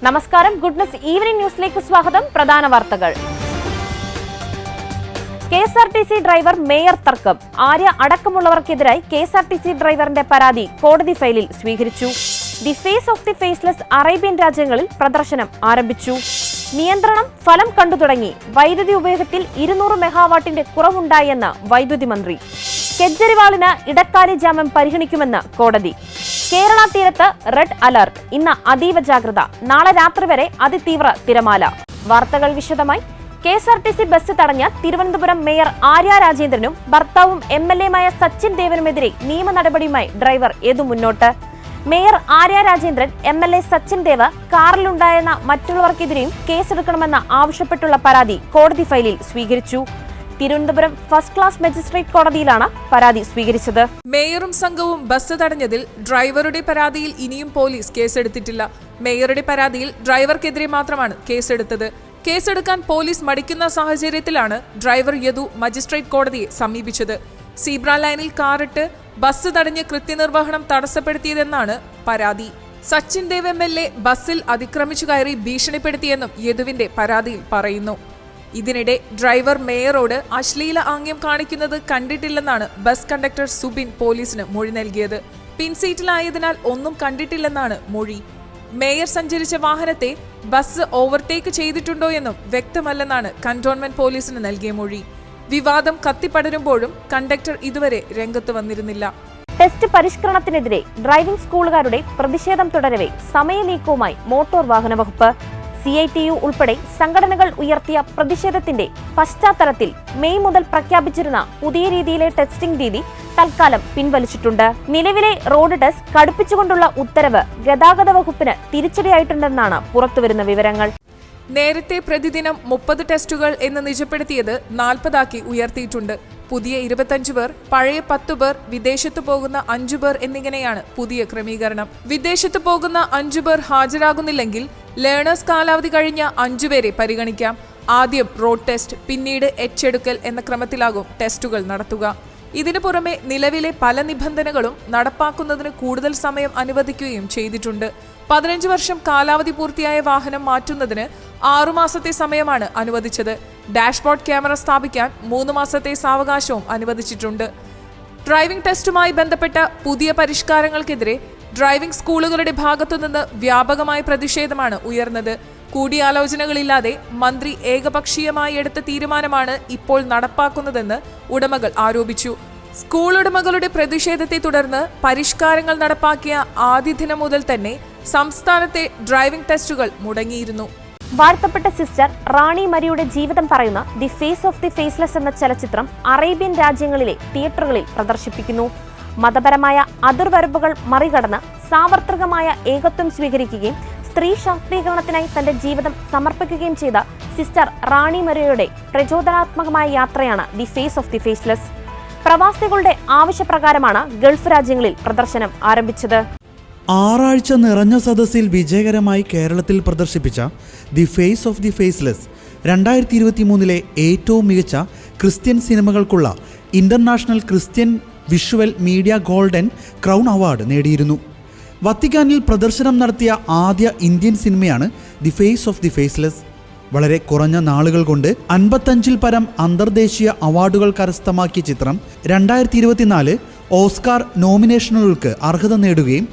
നമസ്കാരം, goodness evening ന്യൂസിലേക്ക് സ്വാഗതം. പ്രധാന വാർത്തകൾ. KSRTC ഡ്രൈവർ മേയർ തർക്കം. ആര്യ അടക്കമുള്ളവർക്കെതിരായി KSRTC ഡ്രൈവറിന്റെ പരാതി കോടതി ഫയലിൽ സ്വീകരിച്ചു. The face of the faceless Arabian രാജ്യങ്ങളിൽ പ്രദർശനം ആരംഭിച്ചു. നിയന്ത്രണം ഫലം കണ്ടു തുടങ്ങി. വൈദ്യുതി ഉപയോഗത്തിൽ 200 മെഗാവാട്ടിന്റെ കുറവുണ്ടായെന്ന് വൈദ്യുതി മന്ത്രി. കെജ്രിവാളിന് ഇടക്കാല ജാമ്യം പരിഗണിക്കുമെന്ന് കോടതി. കേരള തീരത്ത് റെഡ് അലർട്ട്. ഇന്ന് അതീവ ജാഗ്രത. നാളെ രാത്രി വരെ അതിതീവ്ര തിരമാല. വാർത്തകൾ വിശദമായി. KSRTC ബസ് തടഞ്ഞ തിരുവനന്തപുരം മേയർ ആര്യ രാജേന്ദ്രനും ഭർത്താവും MLA-മായ സച്ചിൻ ദേവനുമെതിരെ നിയമ നടപടിയുമായി ഡ്രൈവർ യദു മുന്നോട്ട്. മേയർ ആര്യ രാജേന്ദ്രൻ, MLA സച്ചിൻ ദേവ്, കാറിലുണ്ടായിരുന്ന മറ്റുള്ളവർക്കെതിരെയും കേസെടുക്കണമെന്ന് ആവശ്യപ്പെട്ടുള്ള പരാതി കോടതി ഫയലിൽ സ്വീകരിച്ചു. തിരുവനന്തപുരം ഫസ്റ്റ് ക്ലാസ് മജിസ്ട്രേറ്റ് കോടതിയിലാണ് പരാതി സ്വീകരിച്ചത്. മേയറും സംഘവും ബസ് തടഞ്ഞതിൽ ഡ്രൈവറുടെ പരാതിയിൽ ഇനിയും പോലീസ് കേസെടുത്തിട്ടില്ല. മേയറുടെ പരാതിയിൽ ഡ്രൈവർക്കെതിരെ മാത്രമാണ് കേസെടുത്തത്. കേസെടുക്കാൻ പോലീസ് മടിക്കുന്ന സാഹചര്യത്തിലാണ് ഡ്രൈവർ യദു മജിസ്ട്രേറ്റ് കോടതിയെ സമീപിച്ചത്. സീബ്ര ലൈനിൽ കാറിട്ട് ബസ് തടഞ്ഞ് കൃത്യനിർവഹണം തടസ്സപ്പെടുത്തിയതെന്നാണ് പരാതി. സച്ചിൻ ദേവ് MLA ബസ്സിൽ അതിക്രമിച്ചു കയറി ഭീഷണിപ്പെടുത്തിയെന്നും യദുവിന്റെ പരാതിയിൽ പറയുന്നു. ഇതിനിടെ ഡ്രൈവർ മേയറോട് അശ്ലീല ആംഗ്യം കാണിക്കുന്നത് കണ്ടിട്ടില്ലെന്നാണ് ബസ് കണ്ടക്ടർ സുബിൻ പോലീസിന് മൊഴി നൽകിയത്. പിൻസീറ്റിലായതിനാൽ ഒന്നും കണ്ടിട്ടില്ലെന്നാണ് മൊഴി. മേയർ സഞ്ചരിച്ച വാഹനത്തെ ബസ് ഓവർടേക്ക് ചെയ്തിട്ടുണ്ടോ എന്നും വ്യക്തമല്ലെന്നാണ് കന്റോൺമെന്റ് പോലീസിന് നൽകിയ മൊഴി. വിവാദം കത്തിപ്പടരുമ്പോഴും കണ്ടക്ടർ ഇതുവരെ രംഗത്ത് വന്നിരുന്നില്ല. ടെസ്റ്റ് പരിഷ്കരണത്തിനെതിരെ ഡ്രൈവിംഗ് സ്കൂളുകാരുടെ പ്രതിഷേധം തുടരവെ സമയനീക്കവുമായി മോട്ടോർ വാഹന വകുപ്പ്. CITU ഉൾപ്പെടെ സംഘടനകൾ ഉയർത്തിയ പ്രതിഷേധത്തിന്റെ പശ്ചാത്തലത്തിൽ മെയ് മുതൽ പ്രഖ്യാപിച്ചിരുന്ന പുതിയ രീതിയിലെ ടെസ്റ്റിംഗ് രീതി തൽക്കാലം പിൻവലിച്ചിട്ടുണ്ട്. നിലവിലെ റോഡ് ടെസ്റ്റ് കടുപ്പിച്ചുകൊണ്ടുള്ള ഉത്തരവ് ഗതാഗത വകുപ്പിന് തിരിച്ചടിയായിട്ടുണ്ടെന്നാണ് പുറത്തുവരുന്ന വിവരങ്ങൾ. നേരത്തെ പ്രതിദിനം 30 ടെസ്റ്റുകൾ എന്ന് നിജപ്പെടുത്തിയത് 40 ഉയർത്തിയിട്ടുണ്ട്. പുതിയ 25 പേർ, പഴയ 10 പേർ, വിദേശത്ത് പോകുന്ന 5 പേർ എന്നിങ്ങനെയാണ് പുതിയ ക്രമീകരണം. വിദേശത്ത് പോകുന്ന 5 പേർ ഹാജരാകുന്നില്ലെങ്കിൽ ലേണേഴ്സ് കാലാവധി കഴിഞ്ഞ 5 പേരെ പരിഗണിക്കാം. ആദ്യം റോഡ് ടെസ്റ്റ്, പിന്നീട് എച്ചെടുക്കൽ എന്ന ക്രമത്തിലാകും ടെസ്റ്റുകൾ നടത്തുക. ഇതിനു പുറമെ നിലവിലെ പല നിബന്ധനകളും നടപ്പാക്കുന്നതിന് കൂടുതൽ സമയം അനുവദിക്കുകയും ചെയ്തിട്ടുണ്ട്. 15 വർഷം കാലാവധി പൂർത്തിയായ വാഹനം മാറ്റുന്നതിന് 6 മാസത്തെ സമയമാണ് അനുവദിച്ചത്. ഡാഷ്ബോർഡ് ക്യാമറ സ്ഥാപിക്കാൻ 3 മാസത്തെ സാവകാശവും അനുവദിച്ചിട്ടുണ്ട്. ഡ്രൈവിംഗ് ടെസ്റ്റുമായി ബന്ധപ്പെട്ട പുതിയ പരിഷ്കാരങ്ങൾക്കെതിരെ ഡ്രൈവിംഗ് സ്കൂളുകളുടെ ഭാഗത്തുനിന്ന് വ്യാപകമായ പ്രതിഷേധമാണ് ഉയർന്നത്. കൂടിയാലോചനകളില്ലാതെ മന്ത്രി ഏകപക്ഷീയമായി എടുത്ത തീരുമാനമാണ് ഇപ്പോൾ നടപ്പാക്കുന്നതെന്ന് ഉടമകൾ ആരോപിച്ചു. സ്കൂൾ ഉടമകളുടെ പ്രതിഷേധത്തെ തുടർന്ന് പരിഷ്കാരങ്ങൾ നടപ്പാക്കിയ ആദ്യ ദിനം മുതൽ തന്നെ സംസ്ഥാനത്തെ ഡ്രൈവിംഗ് ടെസ്റ്റുകൾ മുടങ്ങിയിരുന്നു. വാഴ്ത്തപ്പെട്ട സിസ്റ്റർ റാണി മരിയുടെ ജീവിതം പറയുന്ന the face of the faceless എന്ന ചലച്ചിത്രം അറേബ്യൻ രാജ്യങ്ങളിലെ തിയേറ്ററുകളിൽ പ്രദർശിപ്പിക്കുന്നു. മതപരമായ അതിർവരമ്പുകൾ മറികടന്ന് സാർവത്രികമായ ഏകത്വം സ്വീകരിക്കുകയും സ്ത്രീ ശാക്തീകരണത്തിനായി തന്റെ ജീവിതം സമർപ്പിക്കുകയും ചെയ്ത സിസ്റ്റർ റാണി മരിയയുടെ പ്രചോദനാത്മകമായ യാത്രയാണ് the face of the faceless. പ്രവാസികളുടെ ആവശ്യപ്രകാരമാണ് ഗൾഫ് രാജ്യങ്ങളിൽ പ്രദർശനം ആരംഭിച്ചത്. 6 ആഴ്ച നിറഞ്ഞ സദസ്സിൽ വിജയകരമായി കേരളത്തിൽ പ്രദർശിപ്പിച്ച the face of the faceless 2023 ഏറ്റവും മികച്ച ക്രിസ്ത്യൻ സിനിമകൾക്കുള്ള international Christian visual media golden crown award നേടിയിരുന്നു. വത്തിക്കാനിൽ പ്രദർശനം നടത്തിയ ആദ്യ ഇന്ത്യൻ സിനിമയാണ് the face of the faceless. വളരെ കുറഞ്ഞ നാളുകൾ കൊണ്ട് 55-ൽ പരം അന്തർദേശീയ അവാർഡുകൾ കരസ്ഥമാക്കിയ ചിത്രം 2024 ഓസ്കാർ നോമിനേഷനുകൾക്ക് അർഹത നേടുകയും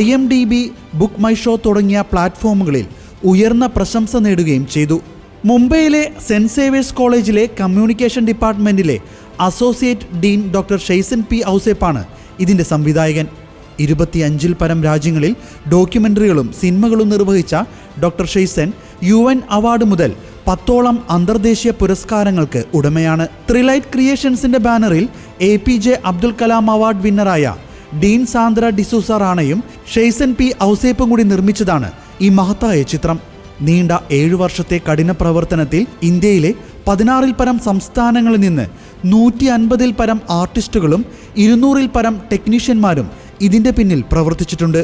IMDb, ബുക്ക് മൈ ഷോ തുടങ്ങിയ പ്ലാറ്റ്ഫോമുകളിൽ ഉയർന്ന പ്രശംസ നേടുകയും ചെയ്തു. മുംബൈയിലെ സെന്റ് സേവേഴ്സ് കോളേജിലെ കമ്മ്യൂണിക്കേഷൻ ഡിപ്പാർട്ട്മെന്റിലെ associate dean doctor Shaison P. ഔസേപ്പാണ് ഇതിന്റെ സംവിധായകൻ. 25-ൽ പരം രാജ്യങ്ങളിൽ ഡോക്യുമെന്ററികളും സിനിമകളും നിർവഹിച്ച ഡോക്ടർ ഷെയ്സൻ UN അവാർഡ് മുതൽ 10ഓളം അന്തർദേശീയ പുരസ്കാരങ്ങൾക്ക് ഉടമയാണ്. ത്രിലൈറ്റ് ക്രിയേഷൻസിന്റെ ബാനറിൽ APJ അബ്ദുൽ കലാം അവാർഡ് വിന്നറായ ഡീൻ സാന്ദ്ര ഡിസൂസ റാണയും ഷെയ്സൻ P. ഔസേപ്പും കൂടി നിർമ്മിച്ചതാണ് ഈ മഹത്തായ ചിത്രം. നീണ്ട 7 വർഷത്തെ കഠിന പ്രവർത്തനത്തിൽ ഇന്ത്യയിലെ 16-ൽ പരം സംസ്ഥാനങ്ങളിൽ നിന്ന് 150-ൽ പരം ആർട്ടിസ്റ്റുകളും 200-ൽ പരം ടെക്നീഷ്യന്മാരും ഇതിന്റെ പിന്നിൽ പ്രവർത്തിച്ചിട്ടുണ്ട്.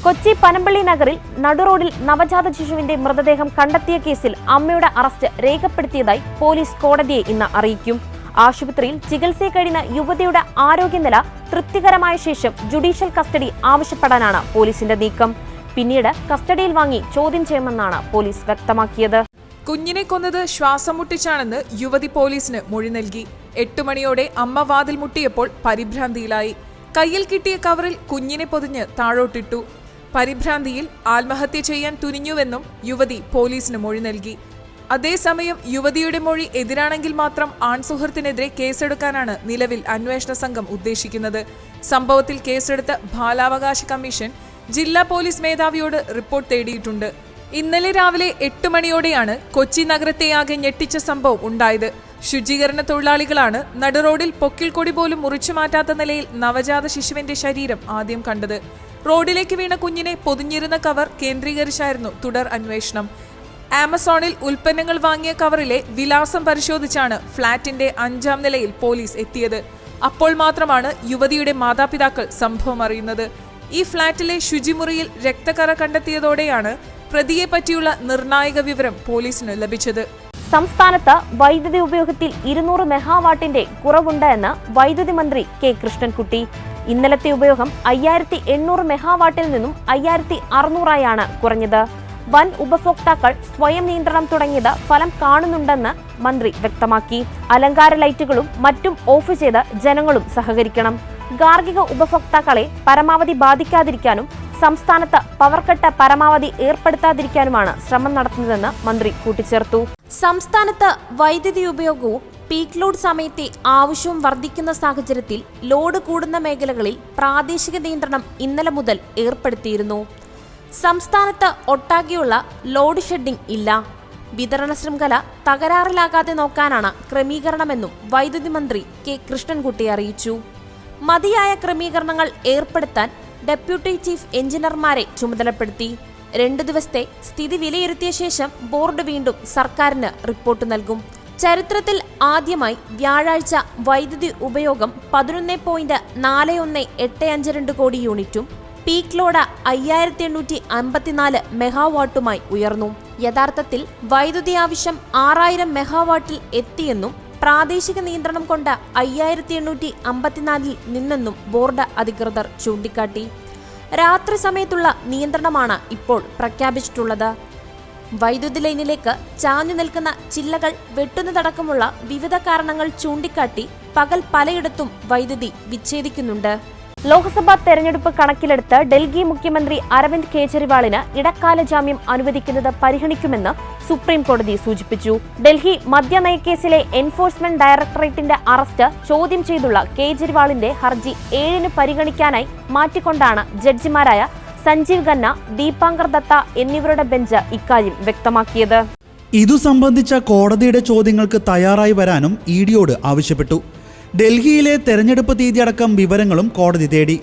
കൊച്ചി പനമ്പള്ളി നഗറിൽ നടുറോഡിൽ നവജാത ശിശുവിന്റെ മൃതദേഹം കണ്ടെത്തിയ കേസിൽ അമ്മയുടെ അറസ്റ്റ് രേഖപ്പെടുത്തിയതായി പോലീസ് കോടതിയെ ഇന്ന് അറിയിക്കും. ആശുപത്രിയിൽ ചികിത്സയിൽ കഴിയുന്ന യുവതിയുടെ ആരോഗ്യനില തൃപ്തികരമായ ശേഷം ജുഡീഷ്യൽ കസ്റ്റഡി ആവശ്യപ്പെടാനാണ് പോലീസിന്റെ നീക്കം. പിന്നീട് കസ്റ്റഡിയിൽ വാങ്ങി ചോദ്യം ചെയ്യുമെന്നാണ് പോലീസ് വ്യക്തമാക്കിയത്. കുഞ്ഞിനെ കൊന്നത് ശ്വാസം മുട്ടിച്ചാണെന്ന് യുവതി പോലീസിന് മൊഴി നൽകി. 8 മണിയോടെ അമ്മ വാതിൽ മുട്ടിയപ്പോൾ പരിഭ്രാന്തിയിലായി. കയ്യിൽ കിട്ടിയ കവറിൽ കുഞ്ഞിനെ പൊതിഞ്ഞ് താഴോട്ടിട്ടു. പരിഭ്രാന്തിയിൽ ആത്മഹത്യ ചെയ്യാൻ തുനിഞ്ഞുവെന്നും യുവതി പോലീസിന് മൊഴി നൽകി. അതേസമയം യുവതിയുടെ മൊഴി എതിരാണെങ്കിൽ മാത്രം ആൺസുഹൃത്തിനെതിരെ കേസെടുക്കാനാണ് നിലവിൽ അന്വേഷണ സംഘം ഉദ്ദേശിക്കുന്നത്. സംഭവത്തിൽ കേസെടുത്ത ബാലാവകാശ കമ്മീഷൻ ജില്ലാ പോലീസ് മേധാവിയോട് റിപ്പോർട്ട് തേടിയിട്ടുണ്ട്. ഇന്നലെ രാവിലെ 8 മണിയോടെയാണ് കൊച്ചി നഗരത്തെയാകെ ഞെട്ടിച്ച സംഭവം ഉണ്ടായത്. ശുചീകരണ തൊഴിലാളികളാണ് നടുറോഡിൽ പൊക്കിൾക്കൊടി പോലും മുറിച്ചു മാറ്റാത്ത നിലയിൽ നവജാത ശിശുവിന്റെ ശരീരം ആദ്യം കണ്ടത്. റോഡിലേക്ക് വീണ കുഞ്ഞിനെ പൊതിഞ്ഞിരുന്ന കവർ കേന്ദ്രീകരിച്ചായിരുന്നു തുടർ അന്വേഷണം. ആമസോണിൽ ഉൽപ്പന്നങ്ങൾ വാങ്ങിയ കവറിലെ വിലാസം പരിശോധിച്ചാണ് ഫ്ളാറ്റിന്റെ 5ാം നിലയിൽ പോലീസ് എത്തിയത്. അപ്പോൾ മാത്രമാണ് യുവതിയുടെ മാതാപിതാക്കൾ സംഭവം അറിയുന്നത്. ഈ ഫ്ളാറ്റിലെ ശുചിമുറിയിൽ രക്തക്കറ കണ്ടെത്തിയതോടെയാണ് പ്രതിയെ പറ്റിയുള്ള നിർണായക വിവരം പോലീസിന് ലഭിച്ചത്. സംസ്ഥാനത്ത് വൈദ്യുതി ഉപയോഗത്തിൽ 200 മെഗാവാട്ടിന്റെ കുറവുണ്ട് എന്ന് വൈദ്യുതി മന്ത്രി കെ കൃഷ്ണൻകുട്ടി. ഇന്നലത്തെ ഉപയോഗം 5800 മെഗാവാട്ടിൽ നിന്നും 5600 കുറഞ്ഞത്. വൻ ഉപഭോക്താക്കൾ സ്വയം നിയന്ത്രണം തുടങ്ങിയത് ഫലം കാണുന്നുണ്ടെന്ന് മന്ത്രി വ്യക്തമാക്കി. അലങ്കാര ലൈറ്റുകളും മറ്റും ഓഫ് ചെയ്ത് ജനങ്ങളും സഹകരിക്കണം. ഗാർഹിക ഉപഭോക്താക്കളെ പരമാവധി ബാധിക്കാതിരിക്കാനും സംസ്ഥാനത്ത് പവർ കട്ട് പരമാവധി ഏർപ്പെടുത്താതിരിക്കാനുമാണ് ശ്രമം നടത്തുന്നതെന്ന് മന്ത്രി കൂട്ടിച്ചേർത്തു. സംസ്ഥാനത്ത് വൈദ്യുതി ഉപയോഗവും പീക്ക് ലോഡ് സമയത്തെ ആവശ്യവും വർദ്ധിക്കുന്ന സാഹചര്യത്തിൽ ലോഡ് കൂടുന്ന മേഖലകളിൽ പ്രാദേശിക നിയന്ത്രണം ഇന്നലെ മുതൽ ഏർപ്പെടുത്തിയിരുന്നു. സംസ്ഥാനത്ത് ഒട്ടാകെയുള്ള ലോഡ് ഷെഡിംഗ് ഇല്ല. വിതരണ ശൃംഖല തകരാറിലാകാതെ നോക്കാനാണ് ക്രമീകരണമെന്നും വൈദ്യുതി മന്ത്രി കെ കൃഷ്ണൻകുട്ടി അറിയിച്ചു. മതിയായ ക്രമീകരണങ്ങൾ ഏർപ്പെടുത്താൻ ഡെപ്യൂട്ടി ചീഫ് എഞ്ചിനീയർമാരെ ചുമതലപ്പെടുത്തി. 2 ദിവസത്തെ സ്ഥിതി വിലയിരുത്തിയ ശേഷം ബോർഡ് വീണ്ടും സർക്കാരിന് റിപ്പോർട്ട് നൽകും. ചരിത്രത്തിൽ ആദ്യമായി വ്യാഴാഴ്ച വൈദ്യുതി ഉപയോഗം 11.4182 കോടി യൂണിറ്റും പീക്ക് ലോഡ് 5854 മെഗാവാട്ടുമായി ഉയർന്നു. യഥാർത്ഥത്തിൽ വൈദ്യുതി ആവശ്യം 6000 മെഗാവാട്ടിൽ എത്തിയെന്നും പ്രാദേശിക നിയന്ത്രണം കൊണ്ട് 5854 നിന്നെന്നും ബോർഡ് അധികൃതർ ചൂണ്ടിക്കാട്ടി. രാത്രി സമയത്തുള്ള നിയന്ത്രണമാണ് ഇപ്പോൾ പ്രഖ്യാപിച്ചിട്ടുള്ളത്. വൈദ്യുതി ലൈനിലേക്ക് ചാഞ്ഞു നിൽക്കുന്ന ചില്ലകൾ വെട്ടുന്നതടക്കമുള്ള വിവിധ കാരണങ്ങൾ ചൂണ്ടിക്കാട്ടി പകൽ പലയിടത്തും വൈദ്യുതി വിച്ഛേദിക്കുന്നുണ്ട്. ലോക്സഭാ തെരഞ്ഞെടുപ്പ് കണക്കിലെടുത്ത് ഡൽഹി മുഖ്യമന്ത്രി അരവിന്ദ് കെജ്രിവാളിന് ഇടക്കാല ജാമ്യം അനുവദിക്കുന്നത് പരിഗണിക്കുമെന്ന് സുപ്രീം കോടതി സൂചിപ്പിച്ചു. ഡൽഹി മദ്യനയക്കേസിലെ എൻഫോഴ്സ്മെന്റ് ഡയറക്ടറേറ്റിന്റെ അറസ്റ്റ് ചോദ്യം ചെയ്തുള്ള കെജ്രിവാളിന്റെ ഹർജി 7-ന് പരിഗണിക്കാനായി മാറ്റിക്കൊണ്ടാണ് ജഡ്ജിമാരായ സഞ്ജീവ് ഖന്ന, ദീപാങ്കർ ദത്ത എന്നിവരുടെ ബെഞ്ച് ഇക്കാര്യം വ്യക്തമാക്കിയത്. ഇതു സംബന്ധിച്ച കോടതിയുടെ ചോദ്യങ്ങൾക്ക് തയ്യാറായി വരാനും ഇഡിയോട് ആവശ്യപ്പെട്ടു. ഡൽഹിയിലെ തെരഞ്ഞെടുപ്പ് തീയതിയടക്കം വിവരങ്ങളും കോടതി തേടി.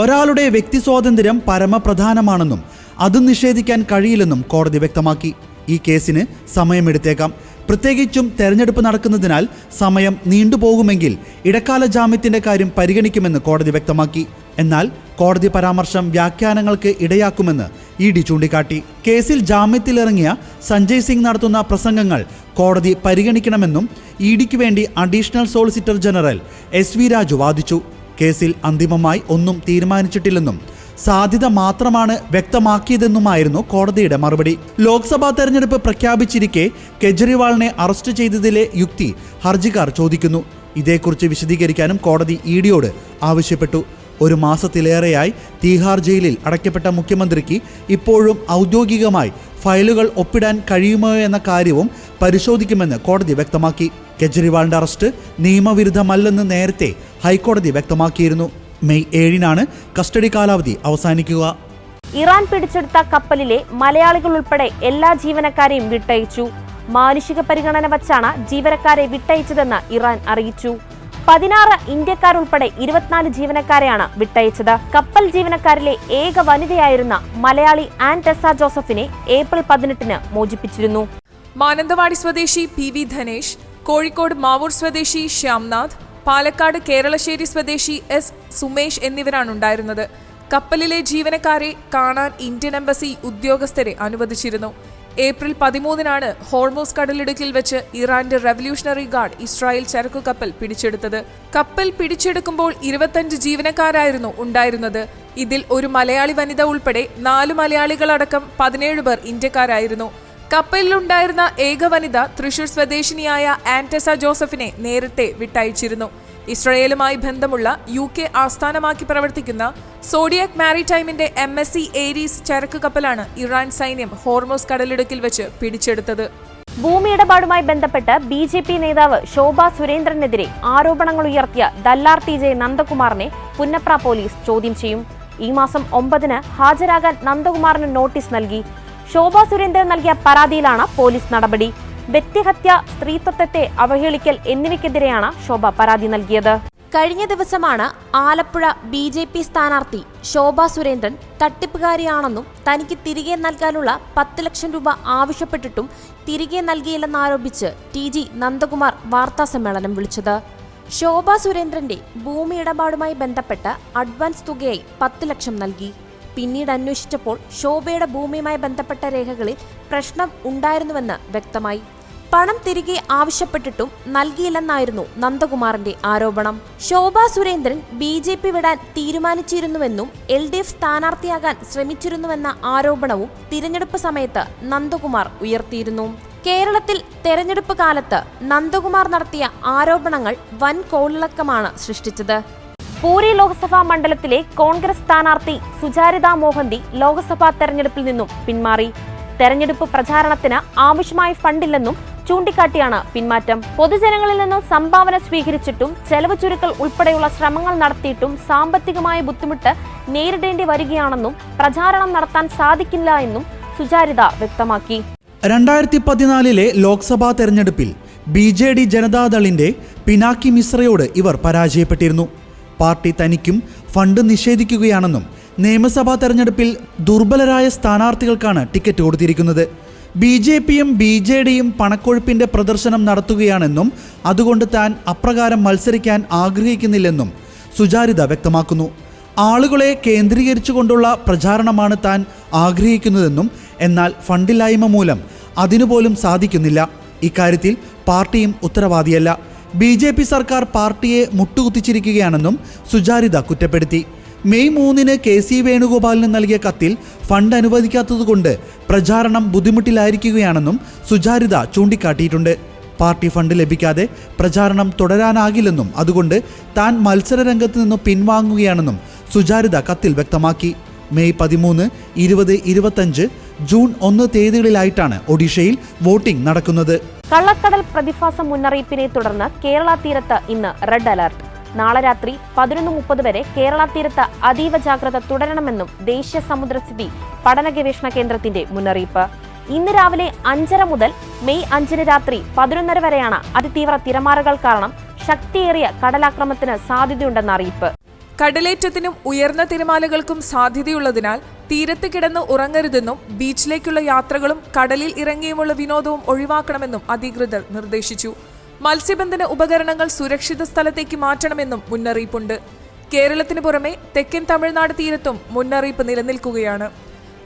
ഒരാളുടെ വ്യക്തി സ്വാതന്ത്ര്യം പരമപ്രധാനമാണെന്നും അത് നിഷേധിക്കാൻ കഴിയില്ലെന്നും കോടതി വ്യക്തമാക്കി. ഈ കേസിന് സമയമെടുത്തേക്കാം. പ്രത്യേകിച്ചും തെരഞ്ഞെടുപ്പ് നടക്കുന്നതിനാൽ സമയം നീണ്ടുപോകുമെങ്കിൽ ഇടക്കാല ജാമ്യത്തിന്റെ കാര്യം പരിഗണിക്കുമെന്ന് കോടതി വ്യക്തമാക്കി. എന്നാൽ കോടതി പരാമർശം വ്യാഖ്യാനങ്ങൾക്ക് ഇടയാക്കുമെന്ന് ഇഡി ചൂണ്ടിക്കാട്ടി. കേസിൽ ജാമ്യത്തിലിറങ്ങിയ സഞ്ജയ് സിംഗ് നടത്തുന്ന പ്രസംഗങ്ങൾ കോടതി പരിഗണിക്കണമെന്നും ഇഡിക്ക് വേണ്ടി additional solicitor general SV Raju വാദിച്ചു. കേസിൽ അന്തിമമായി ഒന്നും തീരുമാനിച്ചിട്ടില്ലെന്നും സാധ്യത മാത്രമാണ് വ്യക്തമാക്കിയതെന്നുമായിരുന്നു കോടതിയുടെ മറുപടി. ലോക്സഭാ തെരഞ്ഞെടുപ്പ് പ്രഖ്യാപിച്ചിരിക്കെ കെജ്രിവാളിനെ അറസ്റ്റ് ചെയ്തതിലെ യുക്തി ഹർജിക്കാർ ചോദിക്കുന്നു. ഇതേക്കുറിച്ച് വിശദീകരിക്കാനും കോടതി ഇഡിയോട് ആവശ്യപ്പെട്ടു. 1 മാസത്തിലേറെയായി തീഹാർ ജയിലിൽ അടയ്ക്കപ്പെട്ട മുഖ്യമന്ത്രിക്ക് ഇപ്പോഴും ഔദ്യോഗികമായി ഫയലുകൾ ഒപ്പിടാൻ കഴിയുമോ എന്ന കാര്യവും പരിശോധിക്കുമെന്ന് കോടതി വ്യക്തമാക്കി. കെജ്രിവാളിന്റെ അറസ്റ്റ് നിയമവിരുദ്ധമല്ലെന്ന് നേരത്തെ ഹൈക്കോടതി വ്യക്തമാക്കിയിരുന്നു. മെയ് 7-നാണ് കസ്റ്റഡി കാലാവധി അവസാനിക്കുക. ഇറാൻ പിടിച്ചെടുത്ത കപ്പലിലെ മലയാളികൾ ഉൾപ്പെടെ എല്ലാ ജീവനക്കാരെയും വിട്ടയച്ചു. മാനുഷിക പരിഗണന വച്ചാണ് ജീവനക്കാരെ വിട്ടയച്ചതെന്ന് ഇറാൻ അറിയിച്ചു. 16 ഇന്ത്യക്കാരുൾപ്പെടെ 24 ജീവനക്കാരെയാണ് വിട്ടയച്ചത്. കപ്പൽ ജീവനക്കാരിലെ ഏക വനിതയായിരുന്ന മലയാളി ആൻ ടെസ ജോസഫിനെ ഏപ്രിൽ 18-ന് മോചിപ്പിച്ചിരുന്നു. മാനന്തവാടി സ്വദേശി PV ധനേഷ്, കോഴിക്കോട് മാവൂർ സ്വദേശി ശ്യാംനാഥ്, പാലക്കാട് കേരളശ്ശേരി സ്വദേശി S സുമേഷ് എന്നിവരാണുണ്ടായിരുന്നത്. കപ്പലിലെ ജീവനക്കാരെ കാണാൻ ഇന്ത്യൻ എംബസി ഉദ്യോഗസ്ഥരെ അനുവദിച്ചിരുന്നു. ഏപ്രിൽ 13-നാണ് ഹോർമൂസ് കടലിടുക്കിൽ വെച്ച് ഇറാന്റെ റവല്യൂഷണറി ഗാർഡ് ഇസ്രായേൽ ചരക്കു കപ്പൽ പിടിച്ചെടുത്തത്. കപ്പൽ പിടിച്ചെടുക്കുമ്പോൾ 25 ജീവനക്കാരായിരുന്നു ഉണ്ടായിരുന്നത്. ഇതിൽ ഒരു മലയാളി വനിത ഉൾപ്പെടെ 4 മലയാളികളടക്കം 17 പേർ ഇന്ത്യക്കാരായിരുന്നു. കപ്പലിലുണ്ടായിരുന്ന ഏക വനിത തൃശൂർ സ്വദേശിനിയായ ആന്റസ ജോസഫിനെ നേരത്തെ വിട്ടയച്ചിരുന്നു. ഇസ്രയേലുമായി ബന്ധമുള്ള UK ആസ്ഥാനമാക്കി പ്രവർത്തിക്കുന്ന സോഡിയാക് മാരിടൈമിന്റെ MSC ഏരീസ് ചരക്ക് കപ്പലാണ് ഇറാൻ സൈന്യം ഹോർമോസ് കടലിടുക്കിൽ വെച്ച് പിടിച്ചെടുത്തത്. ഭൂമിയിടപാടുമായി ബന്ധപ്പെട്ട് BJP നേതാവ് ശോഭാ സുരേന്ദ്രനെതിരെ ആരോപണങ്ങൾ ഉയർത്തിയ ദല്ലാർ TJ നന്ദകുമാറിനെ പുന്നപ്ര പോലീസ് ചോദ്യം ചെയ്യും. ഈ മാസം 9-ന് ഹാജരാകാൻ നന്ദകുമാറിന് നോട്ടീസ് നൽകി. ശോഭാ സുരേന്ദ്രൻ നൽകിയ പരാതിയിലാണ് പോലീസ് നടപടി. വ്യക്തിഹത്യ, സ്ത്രീത്വത്തെ അവഹേളിക്കൽ എന്നിവയ്ക്കെതിരെയാണ് ശോഭ പരാതി നൽകിയത്. കഴിഞ്ഞ ദിവസമാണ് ആലപ്പുഴ BJP സ്ഥാനാർത്ഥി ശോഭാ സുരേന്ദ്രൻ തട്ടിപ്പുകാരിയാണെന്നും തനിക്ക് തിരികെ നൽകാനുള്ള 10 ലക്ഷം രൂപ ആവശ്യപ്പെട്ടിട്ടും തിരികെ നൽകിയില്ലെന്നാരോപിച്ച് TG നന്ദകുമാർ വാർത്താസമ്മേളനം വിളിച്ചത്. ശോഭാ സുരേന്ദ്രന്റെ ഭൂമി ഇടപാടുമായി ബന്ധപ്പെട്ട് അഡ്വാൻസ് തുകയായി 10 ലക്ഷം നൽകി. പിന്നീട് അന്വേഷിച്ചപ്പോൾ ശോഭയുടെ ഭൂമിയുമായി ബന്ധപ്പെട്ട രേഖകളിൽ പ്രശ്നം ഉണ്ടായിരുന്നുവെന്ന് വ്യക്തമായി. പണം തിരികെ ആവശ്യപ്പെട്ടിട്ടും നൽകിയില്ലെന്നായിരുന്നു നന്ദകുമാറിന്റെ ആരോപണം. ശോഭാ സുരേന്ദ്രൻ BJP വിടാൻ തീരുമാനിച്ചിരുന്നുവെന്നും LDF സ്ഥാനാർത്ഥിയാകാൻ ശ്രമിച്ചിരുന്നുവെന്ന ആരോപണവും തിരഞ്ഞെടുപ്പ് സമയത്ത് നന്ദകുമാർ ഉയർത്തിയിരുന്നു. കേരളത്തിൽ തെരഞ്ഞെടുപ്പ് കാലത്ത് നന്ദകുമാർ നടത്തിയ ആരോപണങ്ങൾ വൻ കോളിളക്കമാണ് സൃഷ്ടിച്ചത്. പൂരി ലോക്സഭാ മണ്ഡലത്തിലെ കോൺഗ്രസ് സ്ഥാനാർത്ഥി സുചാരിത മോഹന്തി ലോക്സഭാ തെരഞ്ഞെടുപ്പിൽ നിന്നും പിന്മാറി. തെരഞ്ഞെടുപ്പ് പ്രചാരണത്തിന് ആവശ്യമായ ഫണ്ടില്ലെന്നും ചൂണ്ടിക്കാട്ടിയാണ് പിന്മാറ്റം. പൊതുജനങ്ങളിൽ നിന്നും സംഭാവന സ്വീകരിച്ചിട്ടും ചെലവ് ചുരുക്കൽ ഉൾപ്പെടെയുള്ള ശ്രമങ്ങൾ നടത്തിയിട്ടും സാമ്പത്തികമായ ബുദ്ധിമുട്ട് നേരിടേണ്ടി വരികയാണെന്നും പ്രചാരണം നടത്താൻ സാധിക്കില്ല എന്നും സുചാരിത വ്യക്തമാക്കി. 2014 ലോക്സഭാ തെരഞ്ഞെടുപ്പിൽ BJD ജനതാദളിന്റെ പിനാക്കി മിശ്രയോട് ഇവർ പരാജയപ്പെട്ടിരുന്നു. പാർട്ടി തനിക്കും ഫണ്ട് നിഷേധിക്കുകയാണെന്നും നിയമസഭാ തെരഞ്ഞെടുപ്പിൽ ദുർബലരായ സ്ഥാനാർത്ഥികൾക്കാണ് ടിക്കറ്റ് കൊടുത്തിരിക്കുന്നത്. BJPയും BJDയും പണക്കൊഴുപ്പിന്റെ പ്രദർശനം നടത്തുകയാണെന്നും അതുകൊണ്ട് താൻ അപ്രകാരം മത്സരിക്കാൻ ആഗ്രഹിക്കുന്നില്ലെന്നും സുചാരിത വ്യക്തമാക്കുന്നു. ആളുകളെ കേന്ദ്രീകരിച്ചുകൊണ്ടുള്ള പ്രചാരണമാണ് താൻ ആഗ്രഹിക്കുന്നതെന്നും എന്നാൽ ഫണ്ടില്ലായ്മ മൂലം അതിനുപോലും സാധിക്കുന്നില്ല. ഇക്കാര്യത്തിൽ പാർട്ടിയും ഉത്തരവാദിയല്ല. BJP സർക്കാർ പാർട്ടിയെ മുട്ടുകുത്തിച്ചിരിക്കുകയാണെന്നും സുചാരിത കുറ്റപ്പെടുത്തി. മെയ് 3-ന് KC വേണുഗോപാലിന് നൽകിയ കത്തിൽ ഫണ്ട് അനുവദിക്കാത്തതുകൊണ്ട് പ്രചാരണം ബുദ്ധിമുട്ടിലായിരിക്കുകയാണെന്നും സുചാരിത ചൂണ്ടിക്കാട്ടിയിട്ടുണ്ട്. പാർട്ടി ഫണ്ട് ലഭിക്കാതെ പ്രചാരണം തുടരാനാകില്ലെന്നും അതുകൊണ്ട് താൻ മത്സരരംഗത്ത് നിന്ന് പിൻവാങ്ങുകയാണെന്നും സുചാരിത കത്തിൽ വ്യക്തമാക്കി. മെയ് 13, 20, 25, ജൂൺ 1 തീയതികളിലായിട്ടാണ് ഒഡീഷയിൽ വോട്ടിംഗ് നടക്കുന്നത്. കള്ളക്കടൽ പ്രതിഭാസ മുന്നറിയിപ്പിനെ തുടർന്ന് കേരള തീരത്ത് ഇന്ന് റെഡ് അലർട്ട്. നാളെ രാത്രി 11:30 വരെ കേരള തീരത്ത് അതീവ ജാഗ്രത തുടരണമെന്നും ദേശീയ സമുദ്രസ്ഥിതി പഠന ഗവേഷണ കേന്ദ്രത്തിന്റെ മുന്നറിയിപ്പ്. ഇന്ന് രാവിലെ 5:30 മുതൽ മെയ് 5-ന് രാത്രി 11:30 വരെയാണ് അതിതീവ്ര തിരമാലകൾ കാരണം ശക്തിയേറിയ കടലാക്രമണത്തിന് സാധ്യതയുണ്ടെന്ന അറിയിപ്പ്. കടലേറ്റത്തിനും ഉയർന്ന തിരമാലകൾക്കും സാധ്യതയുള്ളതിനാൽ തീരത്ത് കിടന്ന് ഉറങ്ങരുതെന്നും ബീച്ചിലേക്കുള്ള യാത്രകളും കടലിൽ ഇറങ്ങിയുമുള്ള വിനോദവും ഒഴിവാക്കണമെന്നും അധികൃതർ നിർദ്ദേശിച്ചു. മത്സ്യബന്ധന ഉപകരണങ്ങൾ സുരക്ഷിത സ്ഥലത്തേക്ക് മാറ്റണമെന്നും മുന്നറിയിപ്പുണ്ട്. കേരളത്തിന് പുറമെ തെക്കൻ തമിഴ്നാട് തീരത്തും മുന്നറിയിപ്പ് നിലനിൽക്കുകയാണ്.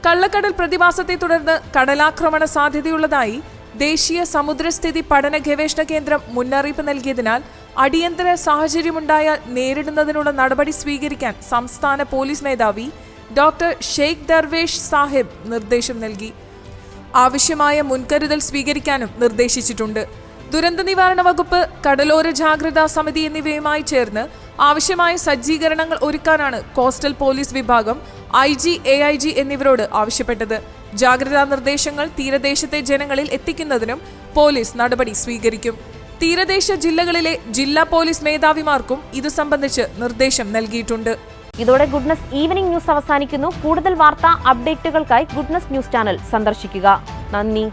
കള്ളക്കടൽ പ്രതിഭാസത്തെ തുടർന്ന് കടലാക്രമണ സാധ്യതയുള്ളതായി ദേശീയ സമുദ്രസ്ഥിതി പഠന ഗവേഷണ കേന്ദ്രം മുന്നറിയിപ്പ് നൽകിയതിനാൽ അടിയന്തര സാഹചര്യമുണ്ടായാൽ നേരിടുന്നതിനുള്ള നടപടി സ്വീകരിക്കാൻ സംസ്ഥാന പോലീസ് മേധാവി ഡോക്ടർ ഷെയ്ഖ് ദർവേഷ് സാഹിബ് നിർദ്ദേശം നൽകി. ആവശ്യമായ മുൻകരുതൽ സ്വീകരിക്കാനും നിർദ്ദേശിച്ചിട്ടുണ്ട്. ദുരന്ത നിവാരണ വകുപ്പ്, കടലോര ജാഗ്രതാ സമിതി എന്നിവയുമായി ചേർന്ന് ആവശ്യമായ സജ്ജീകരണങ്ങൾ ഒരുക്കാനാണ് കോസ്റ്റൽ പോലീസ് വിഭാഗം, IG, AIG എന്നിവരോട് ആവശ്യപ്പെട്ടത്. ജാഗ്രതാ നിർദ്ദേശങ്ങൾ തീരദേശത്തെ ജനങ്ങളിൽ എത്തിക്കുന്നതിനും പോലീസ് നടപടി സ്വീകരിക്കും. തീരദേശ ജില്ലകളിലെ ജില്ലാ പോലീസ് മേധാവിമാർക്കും ഇതു സംബന്ധിച്ച് നിർദ്ദേശം നൽകിയിട്ടുണ്ട്. ഇതോടെ ഗുഡ്നസ് ഈവനിംഗ് ന്യൂസ് അവസാനിക്കുന്നു. കൂടുതൽ വാർത്താ അപ്ഡേറ്റുകൾക്കായി ഗുഡ്നസ് ന്യൂസ് ചാനൽ സന്ദർശിക്കുക. നന്ദി.